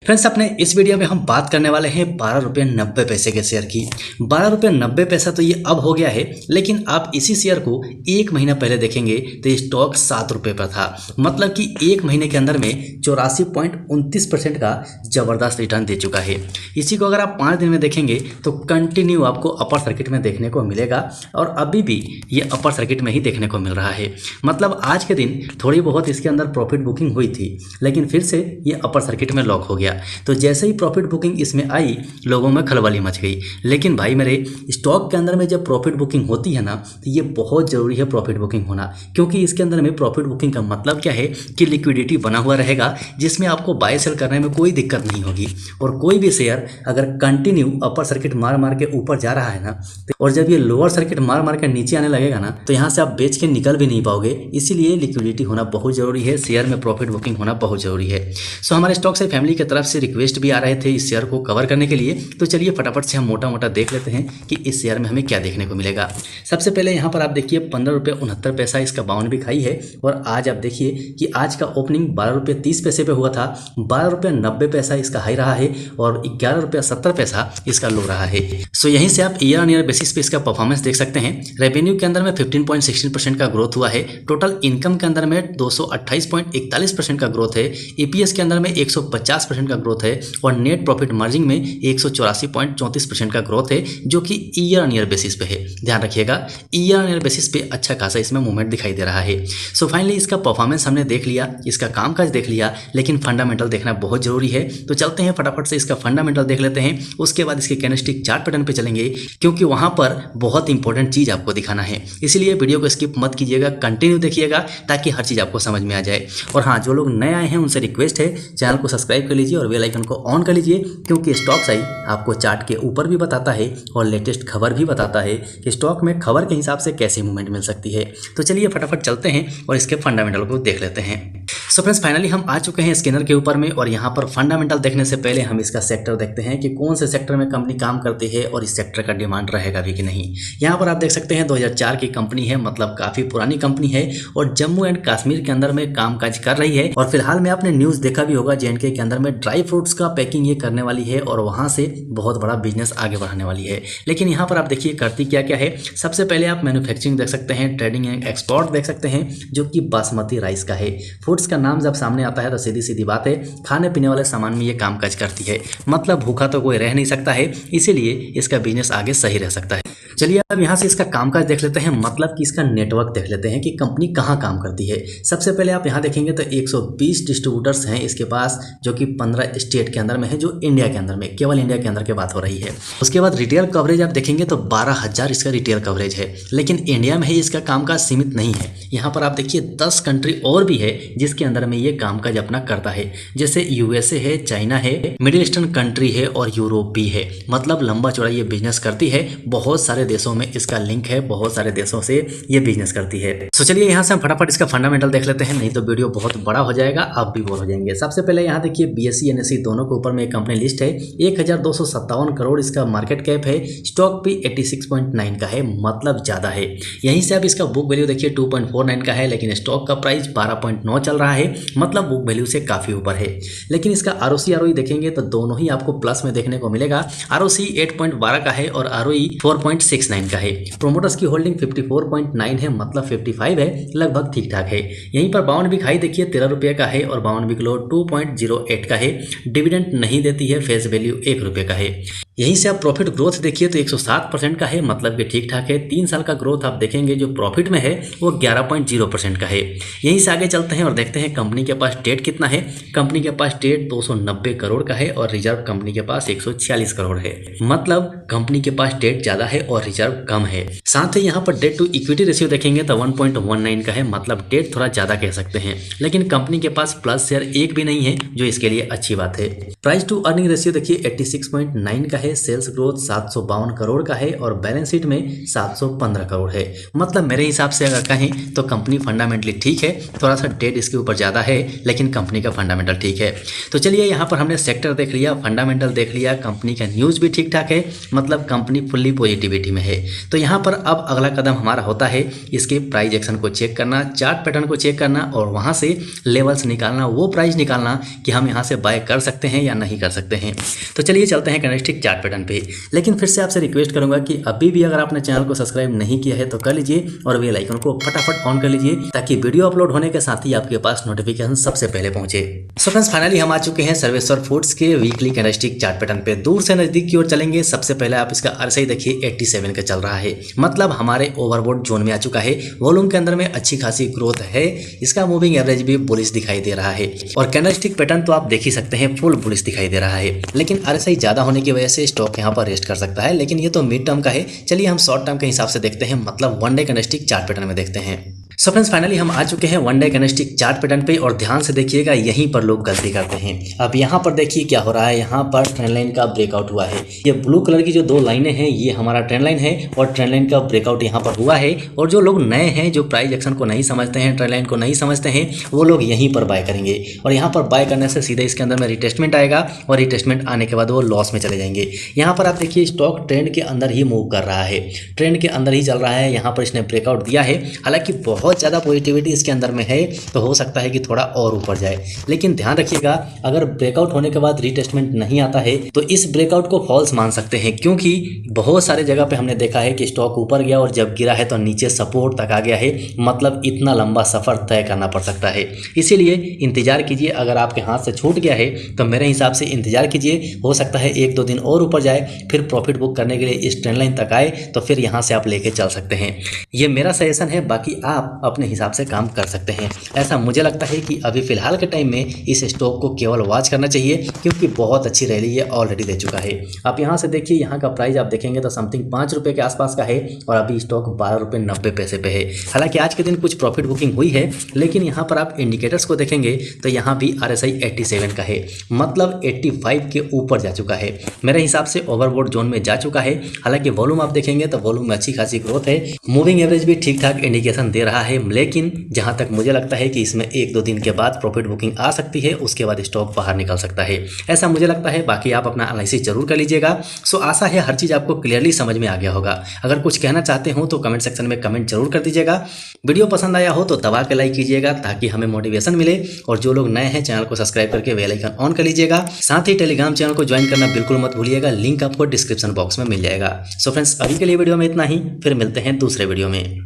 Friends, अपने इस video में हम बात करने वाले हैं 12 रुपये 90 पैसे के शेयर की। 12 रुपये 90 पैसा तो ये अब हो गया है, लेकिन आप इसी शेयर को एक महीना पहले देखेंगे तो ये स्टॉक 7 रुपये पर था। मतलब कि एक महीने के अंदर में 84.29% का जबरदस्त रिटर्न दे चुका है। इसी को अगर आप 5 दिन में देखेंगे तो कंटिन्यू आपको अपर सर्किट में देखने को मिलेगा और अभी भी ये अपर सर्किट में ही देखने को मिल रहा है। मतलब आज के दिन थोड़ी बहुत इसके अंदर प्रॉफिट बुकिंग हुई थी, लेकिन फिर से ये अपर सर्किट में लॉक हो गया। तो जैसे ही प्रॉफिट बुकिंग इसमें आई, लोगों में खलबली मच गई। लेकिन भाई मेरे, स्टॉक के अंदर में जब प्रॉफिट बुकिंग होती है ना, तो ये बहुत ज़रूरी है प्रॉफिट बुकिंग होना, क्योंकि इसके अंदर में प्रॉफिट बुकिंग का मतलब क्या है कि लिक्विडिटी बना हुआ रहेगा, जिसमें आपको बाय सेल करने में कोई दिक्कत नहीं होगी। और कोई भी शेयर अगर कंटिन्यू अपर सर्किट मार मार के ऊपर जा रहा है ना, और जब ये लोअर सर्किट मार मार के नीचे आने लगेगा ना, तो यहाँ से आप बेच के निकल भी नहीं पाओगे। इसीलिए लिक्विडिटी होना बहुत ज़रूरी है, शेयर में प्रॉफिट बुकिंग होना बहुत ज़रूरी है। सो हमारे स्टॉक से फैमिली की तरफ से रिक्वेस्ट भी आ रहे थे इस शेयर को कवर करने के लिए। तो चलिए फटाफट से हम मोटा मोटा देख लेते हैं कि इस शेयर में हमें क्या देखने को मिलेगा। सबसे पहले यहाँ पर आप देखिए 15 रुपये 69 पैसा इसका बाउंड भी खाई है। और आज आप देखिए कि आज का ओपनिंग 12 रुपये 30 पैसे पे हुआ था। 12 रुपये 90 पैसा इसका हाई रहा है और 11 रुपये 70 पैसा इसका लो रहा है। सो यहीं से आप ईयर ऑन ईयर बेसिस पे इसका परफॉर्मेंस देख सकते हैं। रेवेन्यू के अंदर में 15.16% का ग्रोथ हुआ है। टोटल इनकम के अंदर में 228.41% का ग्रोथ है। ईपीएस के अंदर में 150% का ग्रोथ है और नेट प्रॉफिट मार्जिन में 184.34% का ग्रोथ है, जो कि ईयर ऑन ईयर बेसिस पे है। ध्यान रखिएगा, ईयर ऑन ईयर बेसिस पे अच्छा खासा इसमें मूवमेंट दिखाई दे रहा है। सो फाइनली इसका परफॉर्मेंस हमने देख लिया, इसका कामकाज देख लिया, लेकिन फंडामेंटल देखना बहुत जरूरी है। तो चलते हैं फटाफट से इसका फंडामेंटल देख लेते हैं। उसके बाद इसके कैंडलस्टिक चार्ट पैटर्न पे चलेंगे, क्योंकि वहां पर बहुत इंपॉर्टेंट चीज आपको दिखाना है। इसलिए वीडियो को स्किप मत कीजिएगा, कंटिन्यू देखिएगा ताकि हर चीज आपको समझ में आ जाए। और हाँ, जो लोग नए आए हैं उनसे रिक्वेस्ट है, चैनल को सब्सक्राइब कर लीजिए और बेल आइकन को ऑन कर लीजिए, क्योंकि स्टॉक साइज आपको चार्ट के ऊपर भी बताता है और लेटेस्ट खबर भी बताता है कि स्टॉक में खबर के हिसाब से कैसी मूवमेंट मिल सकती है। तो चलिए फटाफट चलते हैं और इसके फंडामेंटल को देख लेते हैं। सो फ्रेंड्स, फाइनली हम आ चुके हैं स्कैनर के ऊपर में और यहाँ पर फंडामेंटल देखने से पहले हम इसका सेक्टर देखते हैं कि कौन से सेक्टर में कंपनी काम करती है और इस सेक्टर का डिमांड रहेगा भी कि नहीं। यहाँ पर आप देख सकते हैं 2004 की कंपनी है, मतलब काफ़ी पुरानी कंपनी है और जम्मू एंड कश्मीर के अंदर में कामकाज कर रही है। और फिलहाल में आपने न्यूज़ देखा भी होगा, जेएंडके के अंदर में ड्राई फ्रूट्स का पैकिंग ये करने वाली है और वहाँ से बहुत बड़ा बिजनेस आगे बढ़ाने वाली है। लेकिन यहाँ पर आप देखिए करती क्या क्या है। सबसे पहले आप मैन्युफैक्चरिंग देख सकते हैं, ट्रेडिंग एंड एक्सपोर्ट देख सकते हैं, जो कि बासमती राइस का है। फूड्स का नाम जब सामने आता है तो सीधी सीधी बात है, खाने पीने वाले सामान में ये कामकाज करती है। मतलब भूखा तो कोई रह नहीं सकता है, इसीलिए इसका बिजनेस आगे सही रह सकता है। चलिए अब यहाँ से इसका कामकाज देख लेते हैं, मतलब कि इसका नेटवर्क देख लेते हैं कि कंपनी कहाँ काम करती है। सबसे पहले आप यहाँ देखेंगे तो 120 डिस्ट्रीब्यूटर्स हैं इसके पास, जो कि 15 स्टेट के अंदर में है, जो इंडिया के अंदर में, केवल इंडिया के अंदर की बात हो रही है। उसके बाद रिटेल कवरेज आप देखेंगे तो 12,000 इसका रिटेल कवरेज है। लेकिन इंडिया में ही इसका कामकाज सीमित नहीं है। यहाँ पर आप देखिए 10 कंट्री और भी है जिसके अंदर में ये कामकाज अपना करता है, जैसे यूएसए है, चाइना है, मिडिल ईस्टर्न कंट्री है और यूरोप भी है। मतलब लंबा चौड़ा ये बिजनेस करती है। बहुत सारे देशों में इसका लिंक है, बहुत सारे देशों से ये बिजनेस करती है। तो चलिए यहाँ से हम फटाफट इसका फंडामेंटल देख लेते हैं, नहीं तो वीडियो बहुत बड़ा हो जाएगा, आप भी बोर हो जाएंगे। सबसे पहले यहाँ देखिए बीएसई एनएसई दोनों के ऊपर में एक कंपनी लिस्ट है। 1257 करोड़ इसका मार्केट कैप है। स्टॉक भी 86.9 का है, मतलब ज्यादा है। यहीं से आप इसका बुक वैल्यू देखिए 2.49 का है, लेकिन स्टॉक का प्राइस 12.9 चल रहा है, मतलब बुक वैल्यू से काफी ऊपर है। लेकिन इसका आरओसी आरओई देखेंगे तो दोनों ही आपको प्लस में देखने को मिलेगा। आरओसी 8.12 का है और आरओई 4.69 का है। प्रोमोटर्स की होल्डिंग 54.9 है, मतलब 55 है, लगभग ठीक ठाक है। यहीं पर बाउंड भी खाई देखिए 13 रुपये का है और बाउंड भी लो 2.08 का है। डिविडेंड नहीं देती है, फेस वैल्यू 1 रुपये का है। यहीं से आप प्रॉफिट ग्रोथ देखिए तो 107% का है, मतलब कि ठीक ठाक है। 3 साल का ग्रोथ आप देखेंगे जो प्रॉफिट में है वो 11.0% का है। यहीं से आगे चलते हैं और देखते हैं कंपनी के पास डेट कितना है। कंपनी के पास डेट 290 करोड़ का है और रिजर्व कंपनी के पास 146 करोड़ है। मतलब कंपनी के पास डेट ज्यादा है और रिजर्व कम है। साथ ही यहाँ पर डेट टू इक्विटी रेशियो देखेंगे तो 1.19 का है, मतलब डेट थोड़ा ज्यादा कह सकते हैं। लेकिन कंपनी के पास प्लस शेयर एक भी नहीं है, जो इसके लिए अच्छी बात है। प्राइस टू अर्निंग रेशियो देखिए 86.9 का है है सेल्स ग्रोथ 752 करोड़ का है और बैलेंस शीट में 715 करोड़ है। मतलब मेरे हिसाब से अगर कहें तो कंपनी फंडामेंटली ठीक है, थोड़ा सा डेट इसके ऊपर ज़्यादा है लेकिन कंपनी का फंडामेंटल ठीक है। तो चलिए यहाँ पर हमने सेक्टर देख लिया, फंडामेंटल देख लिया, कंपनी का न्यूज़ भी ठीक ठाक है, मतलब कंपनी फुल्ली पॉजिटिविटी में है। तो यहाँ पर अब अगला कदम हमारा होता है इसके प्राइस एक्शन को चेक करना, चार्ट पैटर्न को चेक करना और वहाँ से लेवल्स निकालना, वो प्राइस निकालना कि हम यहाँ से बाय कर सकते हैं या नहीं कर सकते हैं। तो चलिए चलते हैं कैंडलस्टिक चार्ट पैटर्न पे। लेकिन फिर से आपसे रिक्वेस्ट करूंगा कि अभी भी अगर आपने चैनल को सब्सक्राइब नहीं किया है तो कर लीजिए और बेल आइकन को फटाफट ऑन कर लीजिए ताकि वीडियो अपलोड होने के साथ ही आपके पास नोटिफिकेशन सबसे पहले पहुंचे। सो फ्रेंड्स, फाइनली हम आ चुके हैं सर्वेश्वर फूड्स के वीकली कैंडलस्टिक चार्ट पैटर्न पे। दूर से नजदीक की ओर चलेंगे। सबसे पहले आप इसका RSI देखिए 87 का चल रहा है, मतलब हमारे ओवरबॉट जोन में आ चुका है। वॉल्यूम के अंदर में अच्छी खासी ग्रोथ है, इसका मूविंग एवरेज भी बुलिश दिखाई दे रहा है और कैंडलस्टिक पैटर्न तो आप देख ही सकते हैं फुल बुलिश दिखाई दे रहा है। लेकिन RSI ज्यादा होने की वजह से स्टॉक यहाँ पर रेस्ट कर सकता है, लेकिन ये तो मिड टर्म का है। चलिए हम शॉर्ट टर्म के हिसाब से देखते हैं, मतलब one day candlestick chart pattern में देखते हैं। सो फ्रेंड्स, फाइनली हम आ चुके हैं one day candlestick chart pattern पे और ध्यान से देखिएगा, यहीं पर लोग गलती करते हैं। अब यहाँ पर देखिए क्या हो रहा है, यहाँ पर ट्रेंड लाइन का ब्रेकआउट हुआ है। ये ब्लू कलर की जो दो लाइनें हैं ये हमारा ट्रेंड लाइन है और ट्रेंड लाइन का ब्रेकआउट यहाँ पर हुआ है। और जो लोग नए हैं, जो प्राइस एक्शन को नहीं समझते हैं, ट्रेंड लाइन को नहीं समझते हैं, वो लोग यहीं पर बाय करेंगे और यहाँ पर बाय करने से सीधे इसके अंदर में रिटेस्टमेंट आएगा और रिटेस्टमेंट आने के बाद वो लॉस में चले जाएंगे। यहाँ पर आप देखिए स्टॉक ट्रेंड के अंदर ही मूव कर रहा है, ट्रेंड के अंदर ही चल रहा है। यहाँ पर इसने ब्रेकआउट दिया है, हालांकि बहुत ज़्यादा पॉजिटिविटी इसके अंदर में है तो हो सकता है कि थोड़ा और ऊपर जाए। लेकिन ध्यान रखिएगा, अगर ब्रेकआउट होने के बाद रिटेस्टमेंट नहीं आता है तो इस ब्रेकआउट को फॉल्स मान सकते हैं, क्योंकि बहुत सारे जगह पे हमने देखा है कि स्टॉक ऊपर गया और जब गिरा है तो नीचे सपोर्ट तक आ गया है। मतलब इतना लंबा सफर तय करना पड़ सकता है। इसीलिए इंतजार कीजिए, अगर आपके हाथ से छूट गया है तो मेरे हिसाब से इंतजार कीजिए, हो सकता है 1-2 दिन और ऊपर जाए, फिर प्रॉफिट बुक करने के लिए इस ट्रेंड लाइन तक आए तो फिर यहाँ से आप लेके चल सकते हैं। ये मेरा सजेशन है, बाकी आप अपने हिसाब से काम कर सकते हैं। ऐसा मुझे लगता है कि अभी फिलहाल के टाइम में इस स्टॉक को केवल वॉच करना चाहिए, क्योंकि बहुत अच्छी रैली ये ऑलरेडी दे चुका है। आप यहाँ से देखिए, यहाँ का प्राइस आप देखेंगे तो समथिंग 5 रुपये के आसपास का है और अभी स्टॉक 12 रुपये 90 पैसे पे है। हालांकि आज के दिन कुछ प्रॉफिट बुकिंग हुई है, लेकिन यहाँ पर आप इंडिकेटर्स को देखेंगे तो यहाँ भी RSI 87 का है, मतलब 85 के ऊपर जा चुका है। मेरे हिसाब से ओवरबॉट जोन में जा चुका है। हालांकि वॉल्यूम आप देखेंगे तो वॉल्यूम में अच्छी खासी ग्रोथ है, मूविंग एवरेज भी ठीक ठाक इंडिकेशन दे रहा है। लेकिन जहाँ तक मुझे लगता है कि इसमें 1-2 दिन के बाद प्रॉफिट बुकिंग आ सकती है, उसके बाद स्टॉक बाहर निकल सकता है, ऐसा मुझे लगता है। बाकी आप अपना एनालिसिस जरूर कर लीजिएगा। सो आशा है हर चीज़ आपको क्लियरली समझ में आ गया होगा। अगर कुछ कहना चाहते हो तो कमेंट सेक्शन में कमेंट जरूर कर दीजिएगा। वीडियो पसंद आया हो तो दबा के लाइक कीजिएगा ताकि हमें मोटिवेशन मिले, और जो लोग नए हैं चैनल को सब्सक्राइब करके बेल आइकन ऑन कर लीजिएगा। साथ ही टेलीग्राम चैनल को ज्वाइन करना बिल्कुल मत भूलिएगा, लिंक आपको डिस्क्रिप्शन बॉक्स में मिल जाएगा। सो फ्रेंड्स, अभी के लिए वीडियो में इतना ही, फिर मिलते हैं दूसरे वीडियो में।